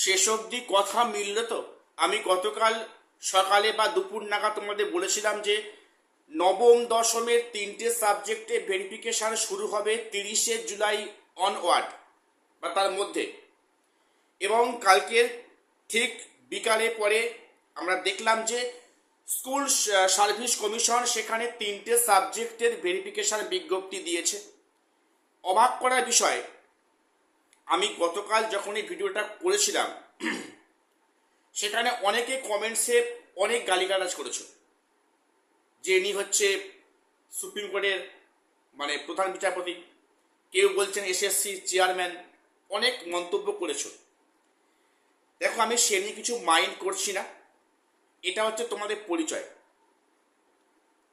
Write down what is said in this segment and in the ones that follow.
শেষ অবধি কথা মিলল তো? আমি গতকাল সকালে বা দুপুর নাগাদ তোমাদের বলেছিলাম যে নবম দশমের 3টে সাবজেক্টে ভেরিফিকেশান শুরু হবে 30শে জুলাই অনওয়ার্ড বা তার মধ্যে। এবং কালকের ঠিক বিকালে পরে আমরা দেখলাম যে স্কুল সার্ভিস কমিশন সেখানে 3টে সাবজেক্টের ভেরিফিকেশান বিজ্ঞপ্তি দিয়েছে। অবাক করার বিষয়, আমি গতকাল যখন এই ভিডিওটা করেছিলাম সেখানে অনেকে কমেন্টসে অনেক গালিগালাজ করেছো যে ইনি হচ্ছে সুপ্রিম কোর্টের প্রধান বিচারপতি, কেউ বলছেন এসএসসি চেয়ারম্যান, অনেক মন্তব্য করেছো। দেখো, আমি সে নিয়ে কিছু মাইন্ড করছি না, এটা হচ্ছে তোমাদের পরিচয়,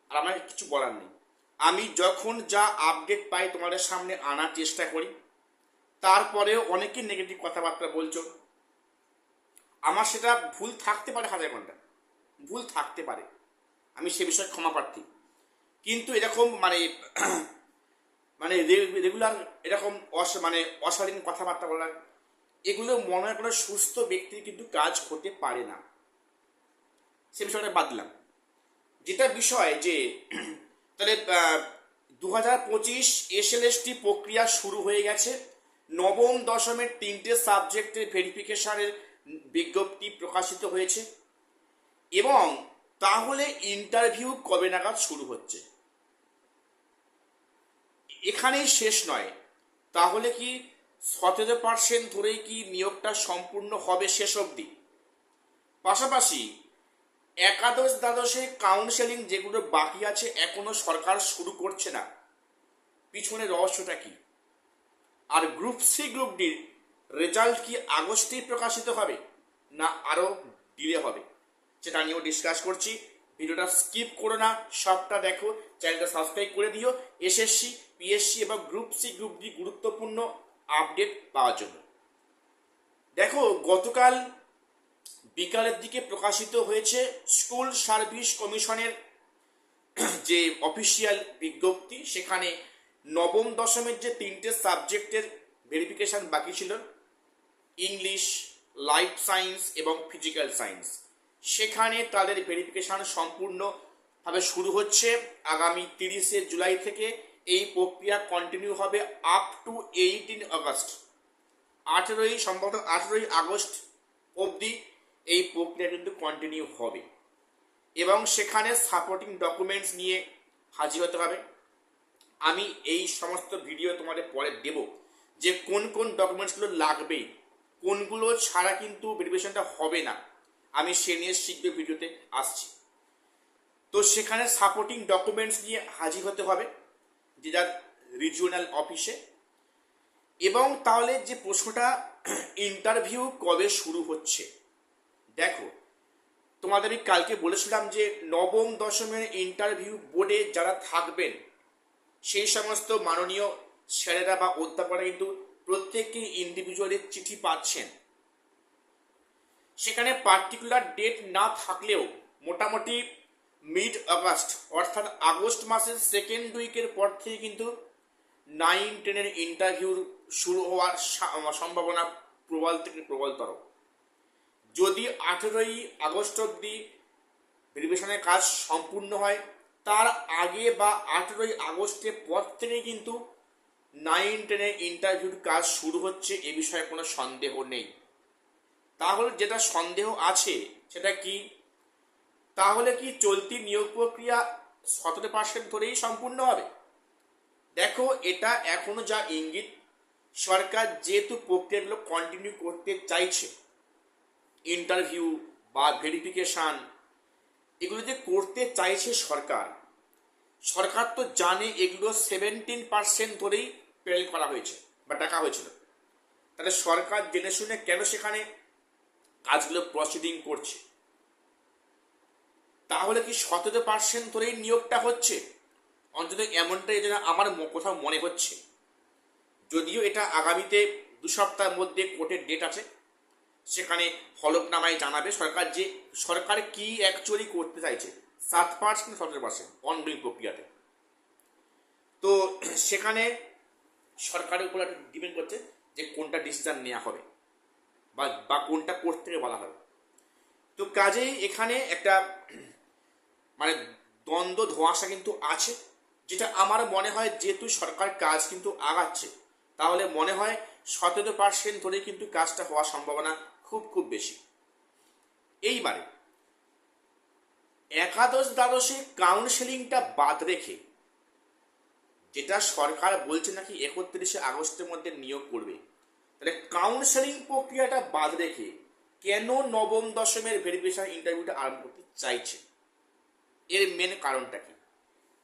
আর আমার কিছু বলার নেই। আমি যখন যা আপডেট পাই তোমাদের সামনে আনার চেষ্টা করি, তারপরেও অনেকে নেগেটিভ কথাবার্তা বলছো। আমার সেটা ভুল থাকতে পারে, 1000 ঘন্টা ভুল থাকতে পারে, আমি সে বিষয়ে ক্ষমা প্রার্থী। কিন্তু এরকম রেগুলার এরকম অশালীন কথাবার্তা বলা, এগুলো মনে হয় কোনো সুস্থ ব্যক্তির কিন্তু কাজ হতে পারে না। সে বিষয়টা বাদ দিলাম। যেটা বিষয় যে তাহলে 2025 এসএলএসটি প্রক্রিয়া শুরু হয়ে গেছে। নবম দশমের 3টে সাবজেক্টের ভেরিফিকেশনের বিজ্ঞপ্তি প্রকাশিত হয়েছে। এবং তাহলে ইন্টারভিউ কবে নাগাদ শুরু হচ্ছে? এখানেই শেষ নয়, তাহলে কি 17% ধরেই কি নিয়োগটা সম্পূর্ণ হবে শেষ অবধি? পাশাপাশি একাদশ দ্বাদশে কাউন্সেলিং যেগুলো বাকি আছে এখনো সরকার শুরু করছে না, পিছনে রহস্যটা কি? আর গ্রুপ সি গ্রুপ ডির রেজাল্ট কি আগস্টেই প্রকাশিত হবে না আরও ডিলে হবে, সেটা নিয়েও ডিসকাস করছি। ভিডিওটা স্কিপ করো না, সবটা দেখো, চ্যানেলটা সাবস্ক্রাইব করে দিও এসএসসি, পিএসসি এবং গ্রুপ সি গ্রুপ ডি গুরুত্বপূর্ণ আপডেট পাওয়ার জন্য। দেখো, গতকাল বিকালের দিকে প্রকাশিত হয়েছে স্কুল সার্ভিস কমিশনের যে অফিসিয়াল বিজ্ঞপ্তি। সেখানে নবম দশমের যে 3টে সাবজেক্টের ভেরিফিকেশান বাকি ছিল, ইংলিশ, লাইফ সায়েন্স এবং ফিজিক্যাল সায়েন্স, সেখানে তাদের ভেরিফিকেশান সম্পূর্ণভাবে শুরু হচ্ছে আগামী 30শে জুলাই থেকে। এই প্রক্রিয়া কন্টিনিউ হবে আপ টু 18 আগস্ট, সম্ভবত 18ই আগস্ট অবধি এই প্রক্রিয়া কিন্তু কন্টিনিউ হবে। এবং সেখানে সাপোর্টিং ডকুমেন্টস নিয়ে হাজির হতে হবে। আমি এই সমস্ত ভিডিও তোমাদের পরে দেব যে কোন কোন ডকুমেন্টসগুলো লাগবে, কোনগুলো ছাড়া কিন্তু ভেরিফিকেশনটা হবে না, আমি সে নিয়ে শিখবে ভিডিওতে আসছি। তো সেখানে সাপোর্টিং ডকুমেন্টস নিয়ে হাজির হতে হবে যে যার রিজিওনাল অফিসে। এবং তাহলে যে প্রশ্নটা, ইন্টারভিউ কবে শুরু হচ্ছে? দেখো, তোমাদের আমি কালকে বলেছিলাম যে নবম দশমের ইন্টারভিউ বোর্ডে যারা থাকবেন সেই সমস্ত মাননীয় স্যারেরা বা অধ্যাপকরা কিন্তু প্রত্যেকেই ইন্ডিভিজুয়ালি চিঠি পাচ্ছেন। সেখানে পার্টিকুলার ডেট না থাকলেও মোটামুটি মিড আগস্ট অর্থাৎ আগস্ট মাসের সেকেন্ড উইকের পর থেকে কিন্তু 9-10-এর ইন্টারভিউ শুরু হওয়ার সম্ভাবনা প্রবল থেকে প্রবলতর। যদি 18ই আগস্ট অবধি ভেরিফিকেশনের কাজ সম্পূর্ণ হয়, তার আগে বা 18ই আগস্টের পর থেকে কিন্তু 9-10-এর ইন্টারভিউর কাজ শুরু হচ্ছে, এ বিষয়ে কোনো সন্দেহ নেই। তাহলে যেটা সন্দেহ আছে সেটা কি, তাহলে কি চলতি নিয়োগ প্রক্রিয়া 17% ধরেই সম্পূর্ণ হবে? দেখো, এটা এখনো যা ইঙ্গিত, সরকার যেহেতু প্রক্রিয়াগুলো কন্টিনিউ করতে চাইছে, ইন্টারভিউ বা ভেরিফিকেশান এগুলো যে করতে চাইছে সরকার তো জানে এগুলো 17% ধরেই পেল করা হয়েছে বা টাকা হয়েছিল। তাহলে সরকার জেনে শুনে কেন সেখানে কাজগুলো প্রসিডিং করছে? তাহলে কি 17% ধরেই নিয়োগটা হচ্ছে? অন্তত এমনটাই যেন আমার কোথাও মনে হচ্ছে। যদিও এটা আগামীতে 2 সপ্তাহের মধ্যে কোর্টের ডেট আছে, সেখানে হলফনামায় জানাবে সরকার কি অ্যাকচুয়ালি করতে চাইছে, 7% 17% অনগোয়িং প্রক্রিয়াতে। তো সেখানে সরকারের উপর একটা ডিপেন্ড করছে যে কোনটা ডিসিশন নেওয়া হবে। বা কোনটা করতে বলা হয়। তো কাজেই এখানে একটা মানে দ্বন্দ্ব ধোঁয়াশা কিন্তু আছে, যেটা আমার মনে হয় যেহেতু সরকার কাজ কিন্তু আগাচ্ছে, তাহলে মনে হয় 17% ধরে কিন্তু কাজটা হওয়ার সম্ভাবনা খুব খুব বেশি। এইবারে একাদশ দ্বাদশে কাউন্সেলিংটা বাদ রেখে, যেটা সরকার বলছে নাকি 31শে আগস্টের মধ্যে নিয়োগ করবে, তাহলে কাউন্সেলিং প্রক্রিয়াটা বাদ রেখে কেন নবম দশমের ভেরিফিকেশন ইন্টারভিউটা আরম্ভ করতে চাইছে? এর মেন কারণটা কি?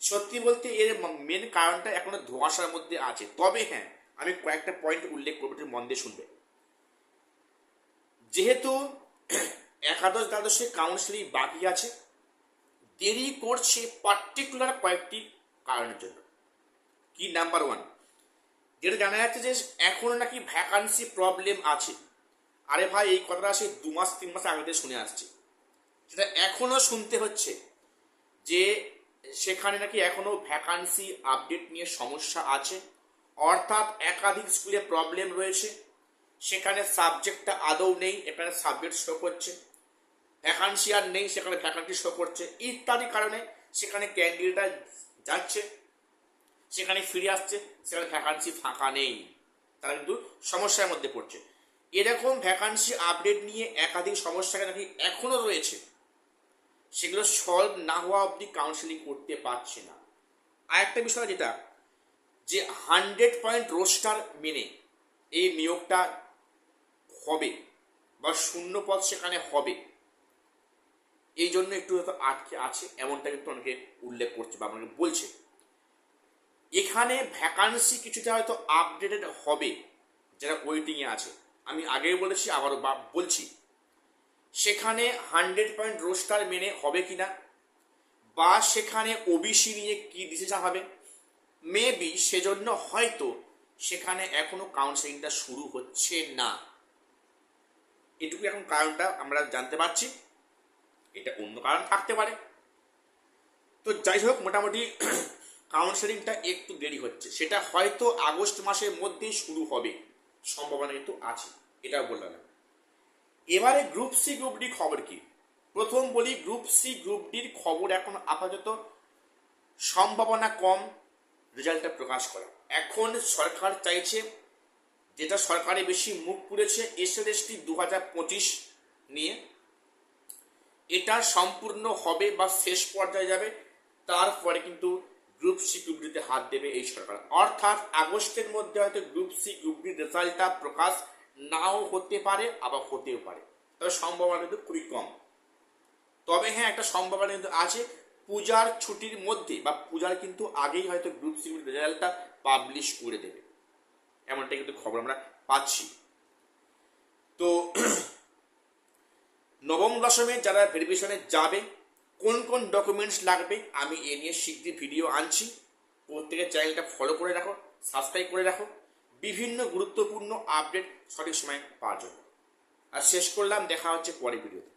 সত্যি বলতে এর মেন কারণটা এখনো ধোঁয়াশার মধ্যে আছে। তবে হ্যাঁ, আমি কয়েকটা পয়েন্ট উল্লেখ করবো, মন দিয়ে শুনবে। যেহেতু একাদশ দ্বাদশে কাউন্সেলিং বাকি আছে, দেরি করছে পার্টিকুলার কয়েকটি কারণের জন্য। কি? নাম্বার ওয়ান, যেটা জানা যাচ্ছে যে এখনো নাকি ভ্যাকান্সি প্রবলেম আছে। আরে ভাই, এই কথাটা সে 2 মাস 3 মাস আগে থেকে শুনে আসছে, সেটা এখনো শুনতে হচ্ছে যে সেখানে নাকি এখনো ভ্যাকান্সি আপডেট নিয়ে সমস্যা আছে, অর্থাৎ একাধিক স্কুলে প্রবলেম রয়েছে, সেখানে সাবজেক্টটা আদৌ নেই, এখানে সাবজেক্ট শো করছে, ভ্যাকান্সি আর নেই, সেখানে ভ্যাকান্সি শো করছে, ইত্যাদি কারণে সেখানে ক্যান্ডিডেট যাচ্ছে, সেখানে ফিরে আসছে, সেখানে ভ্যাকান্সি ফাঁকা নেই, তারা কিন্তু সমস্যার মধ্যে পড়ছে। এরকম ভ্যাকান্সি আপডেট নিয়ে একাধিক সমস্যা নাকি এখনো রয়েছে, সেগুলো সলভ না হওয়া অবধি কাউন্সেলিং করতে পারছে না। আর একটা বিষয় যেটা, যে 100% রোস্টার মেনে এই নিয়োগটা হবে বা শূন্য পদ সেখানে হবে, এই জন্য একটু হয়তো আটকে আছে, এমনটা কিন্তু অনেকে উল্লেখ করছে বা আপনাকে বলছে। এখানে ভ্যাকান্সি কিছুটা হয়তো আপডেটেড হবে, যারা ওয়েটিংয়ে আছে। আমি আগেই বলেছি, আবারও বলছি, সেখানে 100% রোস্টার মেনে হবে কিনা, বা সেখানে ওবিসি নিয়ে কি ডিসিশন হবে, মেবি সেজন্য হয়তো সেখানে এখনো কাউন্সেলিংটা শুরু হচ্ছে না। এটুকু এখন কারণটা আমরা জানতে পারছি, এটা অন্য কারণ থাকতে পারে। তো যাই হোক, মোটামুটি কাউন্সেলিংটা একটু দেরি হচ্ছে, সেটা হয়তো আগস্ট মাসের মধ্যেই শুরু হবে, সম্ভাবনা কিন্তু আছে, এটাও বললাম। এবারে গ্রুপ সি গ্রুপ ডি খবর কি? প্রথম বলি, গ্রুপ সি গ্রুপ ডির খবর এখন আপাতত সম্ভাবনা কম রেজাল্টটা প্রকাশ করা। এখন সরকার চাইছে, যেটা সরকারে বেশি মুখ পুড়েছে, এসএলএসটি 2025 নিয়ে, এটা সম্পূর্ণ হবে বা শেষ পর্যায়ে যাবে, তারপরে কিন্তু গ্রুপ সি গ্রুপ ডিতে হাত দেবে এই সরকার। অর্থাৎ আগস্টের মধ্যে হয়তো গ্রুপ সি গ্রুপ ডির রেজাল্টটা প্রকাশ নাও হতে পারে, আবার হতেও পারে, তবে সম্ভাবনা কিন্তু খুবই কম। তবে হ্যাঁ, একটা সম্ভাবনা কিন্তু আছে, পূজার ছুটির মধ্যে বা পূজার কিন্তু আগেই হয়তো গ্রুপ সি রেজাল্টটা পাবলিশ করে দেবে, এমনটা কিন্তু খবর আমরা পাচ্ছি। তো নবম দশমে যারা ভেরিফিকেশনে যাবে, কোন কোন ডকুমেন্টস লাগবে, আমি এ নিয়ে শীঘ্রই ভিডিও আনছি। প্রত্যেকের চ্যানেলটা ফলো করে রাখো, সাবস্ক্রাইব করে রাখো, বিভিন্ন গুরুত্বপূর্ণ আপডেট সঠিক সময় পাওয়ার জন্য। আর শেষ করলাম, দেখা হচ্ছে পরের ভিডিওতে।